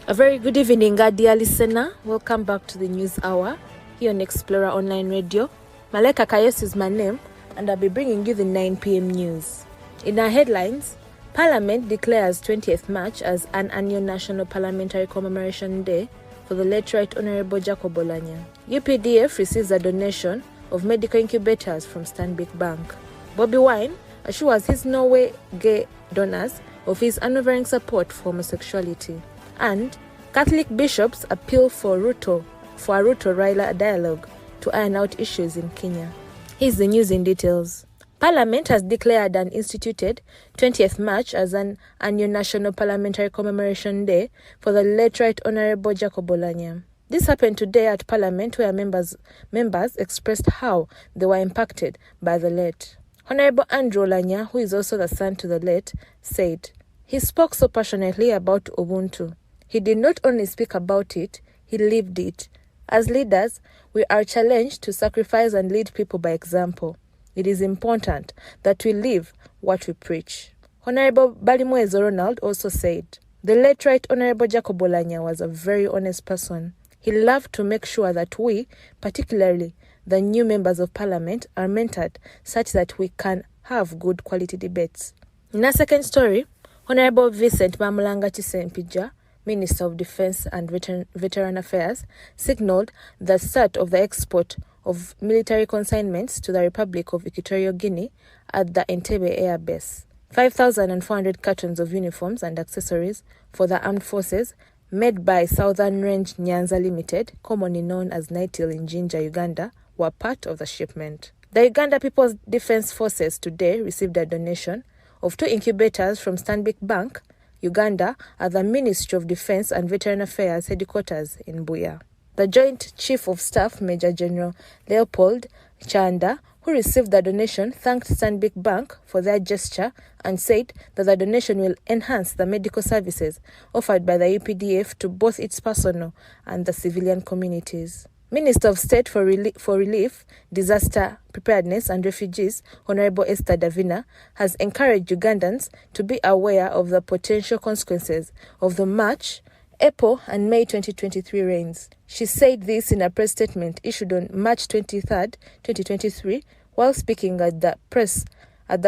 A very good evening, dear listener. Welcome back to the News Hour here on Explorer Online Radio. Maleka Kayos is my name, and I'll be bringing you the 9 p.m. news. In our headlines, Parliament declares 20th March as an annual National Parliamentary Commemoration Day for the late Right Honourable Jacob Oulanyah. UPDF receives a donation of medical incubators from Stanbic Bank. Bobi Wine assures his Norway gay donors of his unwavering support for homosexuality. And Catholic bishops appeal for a Ruto-Raila dialogue to iron out issues in Kenya. Here's the news in details. Parliament has declared and instituted 20th March as an annual National Parliamentary Commemoration Day for the late Right Honourable Jacob Oulanyah. This happened today at Parliament, where members expressed how they were impacted by the late. Honourable Andrew Oulanyah, who is also the son to the late, said, "He spoke so passionately about Ubuntu. He did not only speak about it, he lived it. As leaders, we are challenged to sacrifice and lead people by example. It is important that we live what we preach." Honourable Balimwezo Ronald also said, "The late Right Honourable Jacob Oulanyah was a very honest person. He loved to make sure that we, particularly the new members of Parliament, are mentored such that we can have good quality debates." In our second story, Honourable Vincent Mamulanga Chisempija, Minister of Defence and Veteran Affairs, signalled the start of the export of military consignments to the Republic of Equatorial Guinea at the Entebbe Air Base. 5,400 cartons of uniforms and accessories for the armed forces made by Southern Range Nyanza Limited, commonly known as NITIL in Jinja, Uganda, were part of the shipment. The Uganda People's Defence Forces today received a donation of 2 incubators from Stanbic Bank, Uganda, at the Ministry of Defence and Veteran Affairs headquarters in Buea. The Joint Chief of Staff, Major General Leopold Chanda, who received the donation, thanked Stanbic Bank for their gesture and said that the donation will enhance the medical services offered by the UPDF to both its personnel and the civilian communities. Minister of State for Relief, Disaster Preparedness and Refugees, Honourable Esther Davina, has encouraged Ugandans to be aware of the potential consequences of the March, April and May 2023 rains. She said this in a press statement issued on March 23, 2023, while speaking to the press at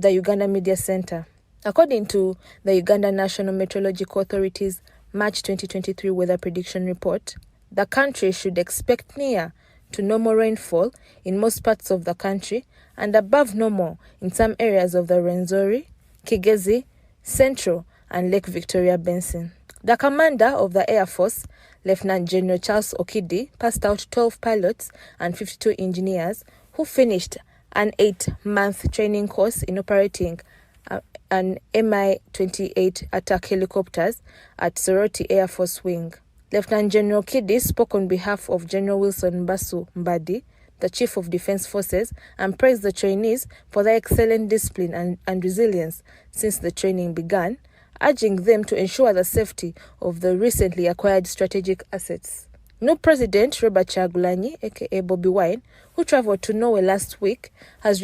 the Uganda Media Centre. According to the Uganda National Meteorological Authority's March 2023 weather prediction report, the country should expect near to normal rainfall in most parts of the country and above normal in some areas of the Rwenzori, Kigezi, Central and Lake Victoria Basin. The commander of the Air Force, Lieutenant General Charles Okidi, passed out 12 pilots and 52 engineers who finished an 8-month training course in operating an Mi-28 attack helicopters at Soroti Air Force Wing. Lieutenant General Kiddy spoke on behalf of General Wilson Mbasu Mbadi, the Chief of Defence Forces, and praised the trainees for their excellent discipline and resilience since the training began, urging them to ensure the safety of the recently acquired strategic assets. New President Robert Kyagulanyi, aka Bobi Wine, who travelled to Norway last week, has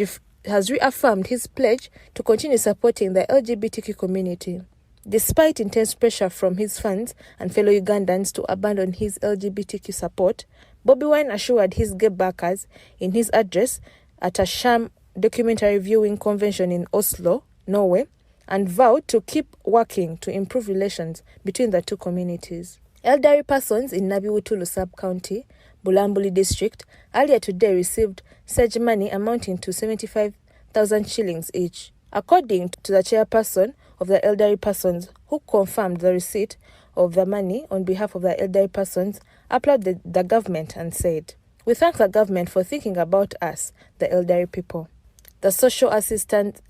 reaffirmed his pledge to continue supporting the LGBTQ community. Despite intense pressure from his fans and fellow Ugandans to abandon his LGBTQ support, Bobi Wine assured his gay backers in his address at a sham documentary viewing convention in Oslo, Norway, and vowed to keep working to improve relations between the two communities. Elderly persons in Nabiwutulu sub-county, Bulambuli district, earlier today received surge money amounting to 75,000 shillings each. According to the chairperson of the elderly persons, who confirmed the receipt of the money on behalf of the elderly persons, applauded the government and said, "We thank the government for thinking about us, the elderly people." The Social Assistance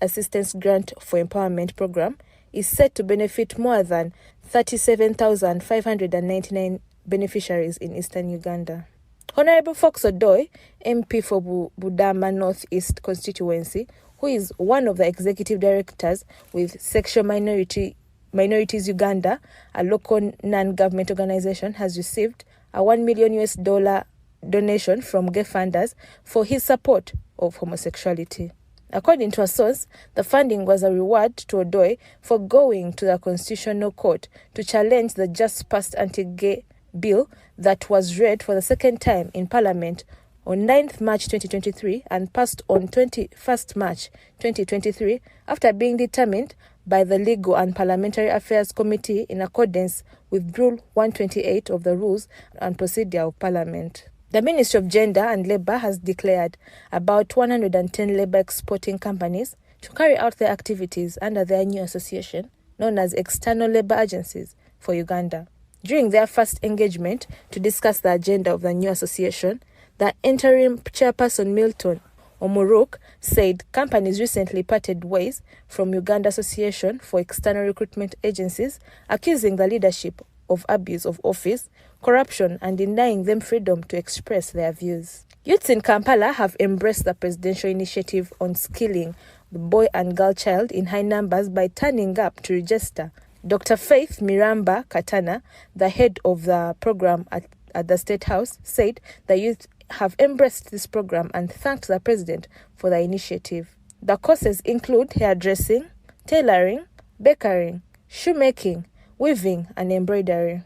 Grant for Empowerment Program is set to benefit more than 37,599 beneficiaries in eastern Uganda. Honourable Fox Odoi, MP for Budama North East constituency, who is one of the executive directors with Sexual Minorities Uganda, a local non-government organization, has received a $1 million donation from gay funders for his support of homosexuality. According to a source, the funding was a reward to Odoi for going to the Constitutional Court to challenge the just-passed anti-gay bill that was read for the second time in Parliament on 9th March 2023 and passed on 21st March 2023 after being determined by the Legal and Parliamentary Affairs Committee in accordance with Rule 128 of the Rules and Procedure of Parliament. The Ministry of Gender and Labour has declared about 110 labour exporting companies to carry out their activities under their new association, known as External Labour Agencies, for Uganda. During their first engagement to discuss the agenda of the new association, the interim chairperson Milton Omuruk said companies recently parted ways from Uganda Association for External Recruitment Agencies, accusing the leadership of abuse of office, corruption, and denying them freedom to express their views. Youths in Kampala have embraced the presidential initiative on skilling the boy and girl child in high numbers by turning up to register. Dr. Faith Miramba Katana, the head of the program at the State House, said the youth have embraced this program and thanked the president for the initiative. The courses include hairdressing, tailoring, baking, shoemaking, weaving, and embroidery.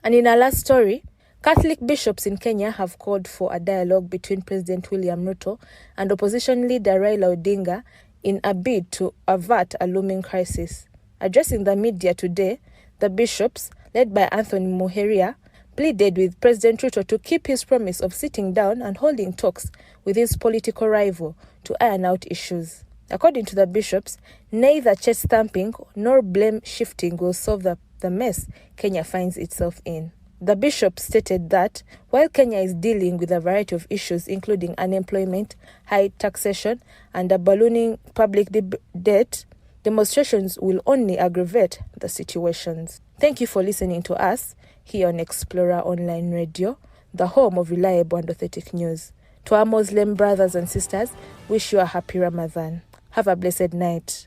And in our last story, Catholic bishops in Kenya have called for a dialogue between President William Ruto and opposition leader Raila Odinga in a bid to avert a looming crisis. Addressing the media today, the bishops, led by Anthony Muheria, pleaded with President Ruto to keep his promise of sitting down and holding talks with his political rival to iron out issues. According to the bishops, neither chest thumping nor blame shifting will solve the mess Kenya finds itself in. The bishop stated that while Kenya is dealing with a variety of issues including unemployment, high taxation, and a ballooning public debt, demonstrations will only aggravate the situations. Thank you for listening to us here on Explorer Online Radio, the home of reliable and authentic news. To our Muslim brothers and sisters, wish you a happy Ramadan. Have a blessed night.